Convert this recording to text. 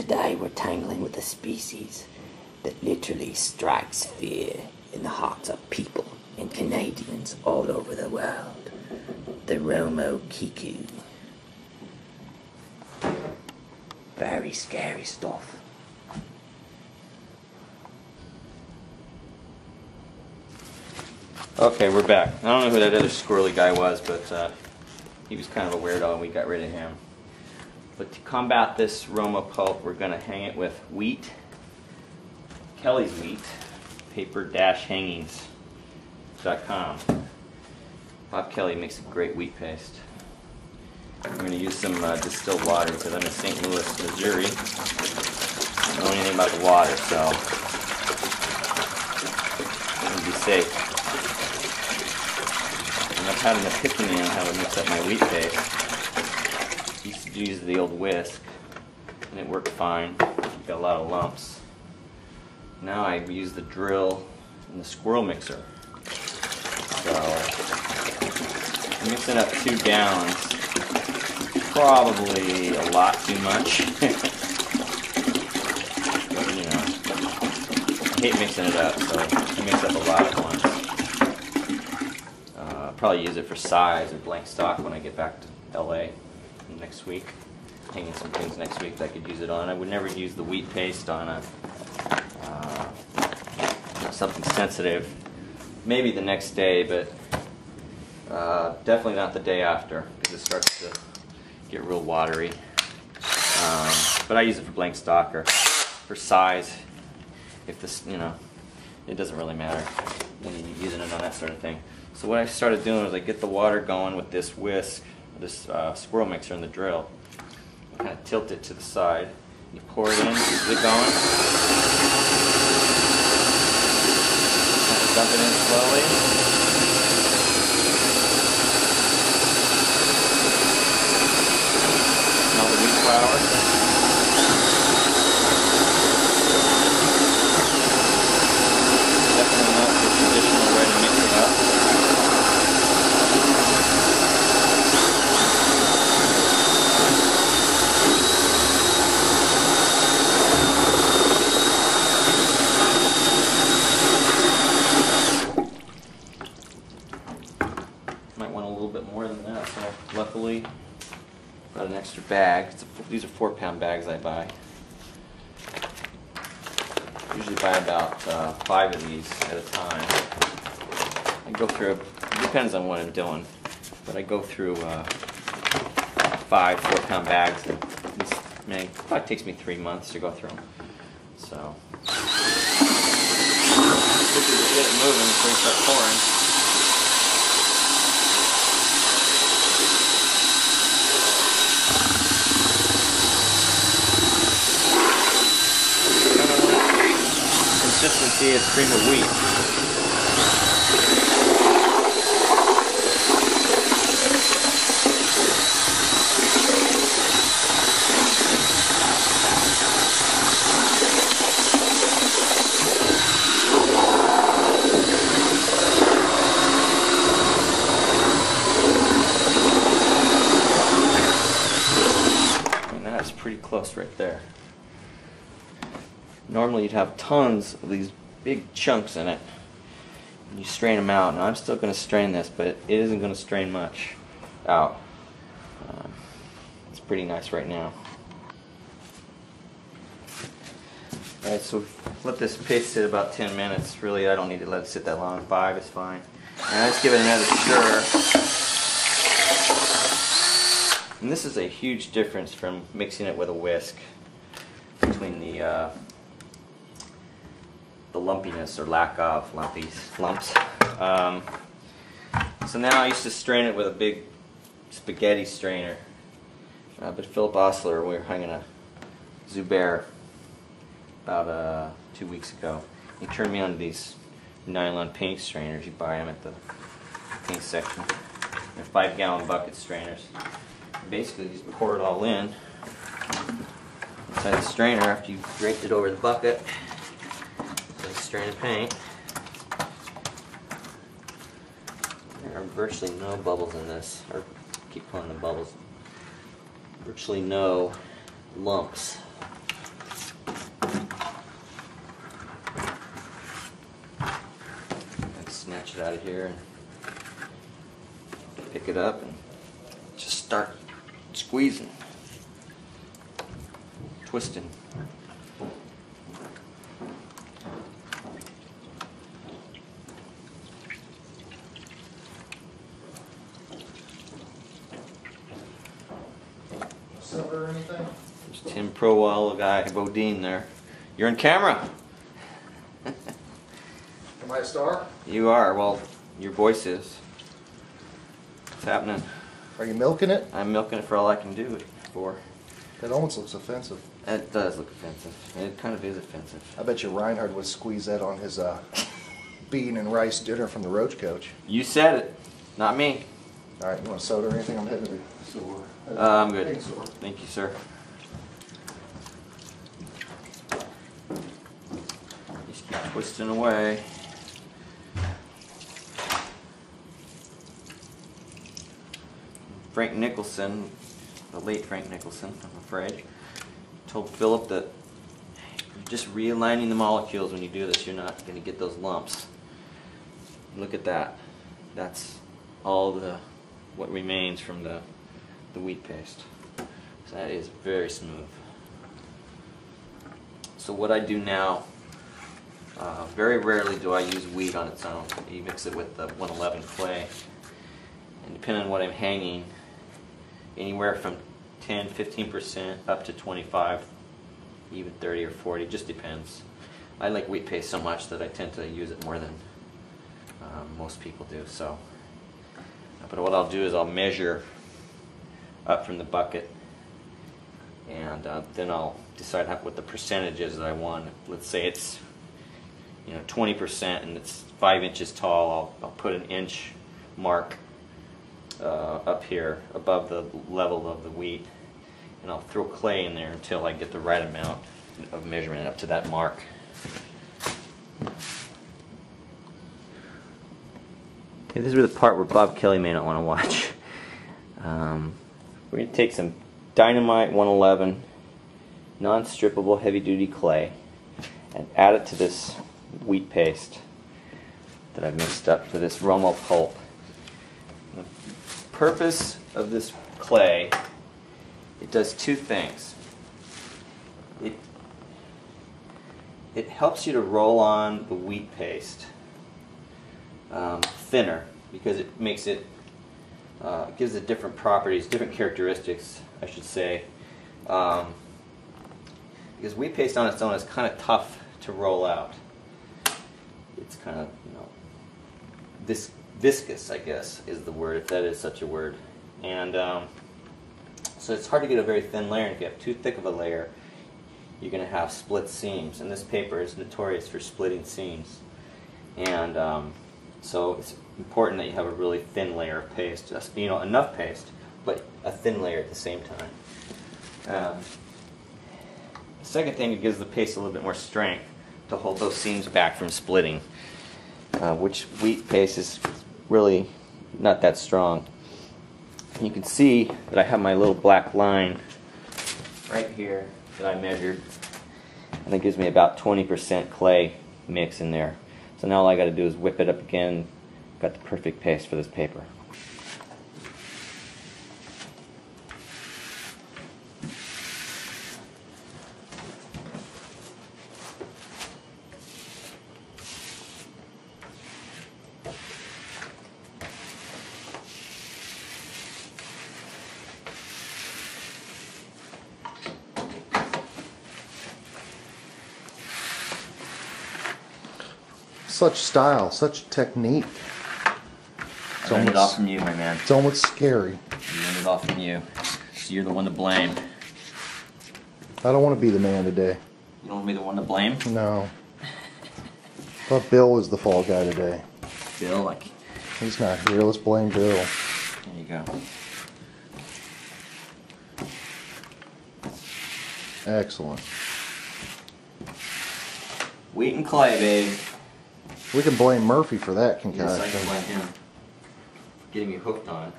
today we're tangling with a species that literally strikes fear in the hearts of people and Canadians all over the world. The Romo Kiku. Very scary stuff. Okay, we're back. I don't know who that other squirrely guy was, but he was kind of a weirdo and we got rid of him. But to combat this Romo pulp, we're going to hang it with wheat, Kelly's Wheat, paper-hangings.com. Bob Kelly makes a great wheat paste. I'm going to use some distilled water because I'm in St. Louis, Missouri. I don't know anything about the water, so I'm going to be safe. And I've had an epiphany on how to mix up my wheat paste. I used to use the old whisk, and it worked fine. Got a lot of lumps. Now I use the drill and the squirrel mixer. So I'm mixing up 2 gallons. Probably a lot too much. But, you know, I hate mixing it up, so I mix up a lot at once. I'll probably use it for size or blank stock when I get back to LA next week. Hanging some things next week that I could use it on. I would never use the wheat paste on a something sensitive. Maybe the next day, but definitely not the day after because it starts to get real watery. But I use it for blank stock or for size. If this, you know, it doesn't really matter when you're using it on that sort of thing. So what I started doing was I get the water going with this whisk, this squirrel mixer and the drill. Kind of tilt it to the side. You pour it in, keep it going. Kind of dump it in slowly. Smell the wheat flour. Definitely not the traditional way to mix it up. Might want a little bit more than that, so luckily got an extra bag. These are 4-pound bags I buy. Usually buy about 5 of these at a time. I go through, it depends on what I'm doing, but I go through 5 4-pound bags. And it probably takes me 3 months to go through them. So, get it moving before you start pouring. Consistency is cream of wheat. And that's pretty close right there. Normally you'd have tons of these big chunks in it. And you strain them out. Now I'm still going to strain this, but it isn't going to strain much out. It's pretty nice right now. Alright, so let this paste sit about 10 minutes. Really, I don't need to let it sit that long. 5 is fine. And let's give it another stir. And this is a huge difference from mixing it with a whisk between the lumpiness or lack of lumps. So now I used to strain it with a big spaghetti strainer, but Philip Osler, we were hanging a Zubair about 2 weeks ago. He turned me on to these nylon paint strainers. You buy them at the paint section. They're 5-gallon bucket strainers. Basically, you just pour it all in inside the strainer after you've draped it over the bucket. Strain of paint. There are virtually no bubbles in this, or keep pulling the bubbles. Virtually no lumps. it out of here and pick it up and just start squeezing, twisting. Silver or anything? There's Tim Prowell, guy Bodine there. You're on camera. Am I a star? You are. Well, your voice is. What's happening? Are you milking it? I'm milking it for all I can do it for. That almost looks offensive. It does look offensive. It kind of is offensive. I bet you Reinhard would squeeze that on his bean and rice dinner from the Roach Coach. You said it, not me. All right, you want a soda or anything? I'm hitting it sore. I'm good. Getting sore. Thank you, sir. Just keep twisting away. Frank Nicholson, the late Frank Nicholson, I'm afraid, told Philip that you're just realigning the molecules when you do this. You're not going to get those lumps. Look at that. That's all what remains from the wheat paste. So that is very smooth. So what I do now, very rarely do I use wheat on its own. You mix it with the 111 clay, and depending on what I'm hanging, anywhere from 10-15% up to 25, even 30 or 40, just depends. I like wheat paste so much that I tend to use it more than most people do. So, but what I'll do is I'll measure up from the bucket, and then I'll decide what the percentage is that I want. Let's say it's 20% and it's 5 inches tall. I'll put an inch mark up here above the level of the wheat, and I'll throw clay in there until I get the right amount of measurement up to that mark. Okay, this is the part where Bob Kelly may not want to watch. We're going to take some Dynamite 111 non-strippable heavy-duty clay and add it to this wheat paste that I've mixed up for this Romo pulp. The purpose of this clay, it does two things. It helps you to roll on the wheat paste thinner, because it makes it gives it different properties, different characteristics, I should say. Because wheat paste on its own is kind of tough to roll out. It's kind of, viscous, I guess, is the word, if that is such a word. And so it's hard to get a very thin layer, and if you have too thick of a layer, you're going to have split seams. And this paper is notorious for splitting seams. And so it's important that you have a really thin layer of paste, just, enough paste, but a thin layer at the same time. The second thing, it gives the paste a little bit more strength to hold those seams back from splitting, which wheat paste is really not that strong. And you can see that I have my little black line right here that I measured, and it gives me about 20% clay mix in there. So now all I got to do is whip it up again. Got the perfect paste for this paper. Such style, such technique. I learned it all from you, my man. It's almost scary. I learned it all from you. So you're the one to blame. I don't want to be the man today. You don't want to be the one to blame? No. I thought Bill was the fall guy today. Bill, He's not here. Let's blame Bill. There you go. Excellent. Wheat and clay, babe. We can blame Murphy for that concoction. Yes, I can blame him. Getting me hooked on it.